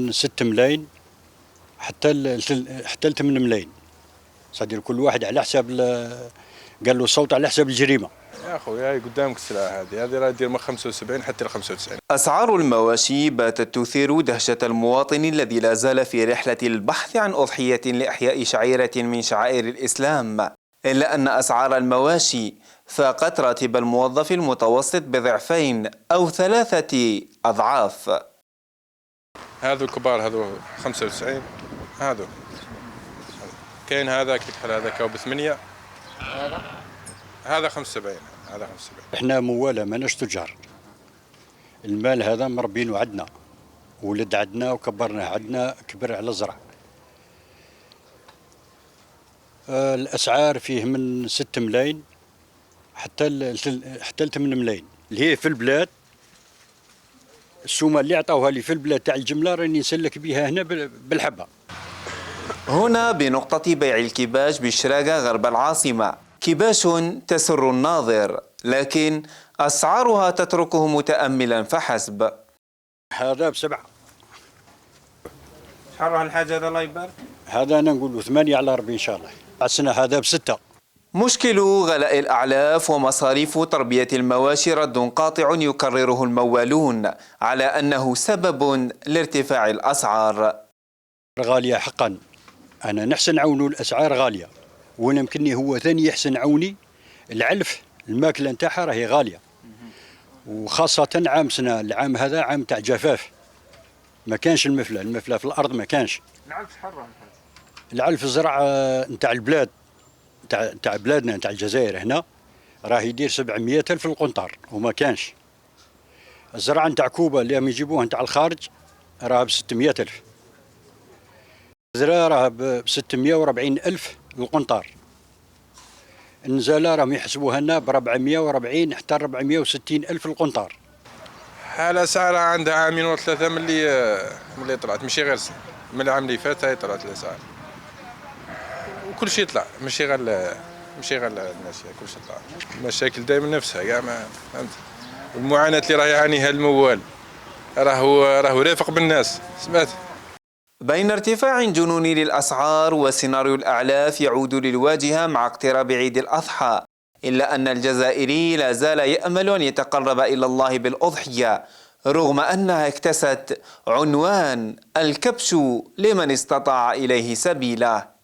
من 6 ملايين حتى ل 8 ملايين. صدير كل واحد على حساب قال له الصوت على حساب الجريمه. يا خويا قدامك السلعه هذه راه دير من 75 حتى ل 95. أسعار المواشي باتت تثير دهشة المواطن الذي لا زال في رحلة البحث عن أضحية لإحياء شعيرة من شعائر الإسلام، إلا أن أسعار المواشي فاقت راتب الموظف المتوسط بضعفين أو 3 أضعاف. هذو الكبار هذو 95 هذو كاين هذا كيف حال هذا كاو ب8 هذا 75 هذا 75. احنا موالة ماناش تجار. المال هذا مربينه عندنا ولد عندنا وكبرناه عندنا كبر على الزرع. الاسعار فيه من 6 ملايين حتى ل 8 ملايين اللي هي في البلاد. السومه اللي عطاوها لي في البلاد تاع الجمله راني نسلك بها هنا بالحبه. هنا بنقطة بيع الكباش بالشراقة غرب العاصمة، كباش تسر الناظر لكن أسعارها تتركه متأملا فحسب. هذا ب7. شحال راح الحاجة هذا الله يبارك؟ هذا أنا نقول له 8 على 4 إن شاء الله. السنة هذا ب6. مشكل غلاء الأعلاف ومصاريف تربية المواشي رد قاطع يكرره الموالون على أنه سبب لارتفاع الأسعار. غالية حقا. أنا نحسن عونوا الأسعار غالية، وأنا يمكنني هو ثاني يحسن عوني العلف الماكلة نتاعها راهي غالية، وخاصة عام سنة العام هذا عام تاع جفاف. ما كانش المفلة في الأرض ما كانش. العلف شحال راه؟ العلف الزرع نتاع البلاد تاع بلادنا نتاع الجزائر هنا راه يدير 700 ألف القنطار وما كانش. الزرع نتاع كوبا اللي هم يجيبوه نتاع الخارج راه ب 600 ألف. الزرع راه ب 640 ألف القنطار. النزالة راهم يحسبوها لنا ب 440 حتى 460 ألف القنطار. الأسعار عندها عامين وثلاثة ملي طلعت، ماشي غير من العام اللي فات هاي طلعت الأسعار. وكل شيء يطلع ماشي غير الناس، كل شيء يطلع. المشاكل دائما نفسها كاع ما فهمت. والمعاناة اللي راه يعانيها الموال راهو رافق بالناس سمعت. بين ارتفاع جنوني للأسعار وسيناريو الأعلاف يعود للواجهة مع اقتراب عيد الأضحى، إلا أن الجزائري لا زال يأمل أن يتقرب إلى الله بالأضحية رغم أنها اكتست عنوان الكبش لمن استطاع إليه سبيلا.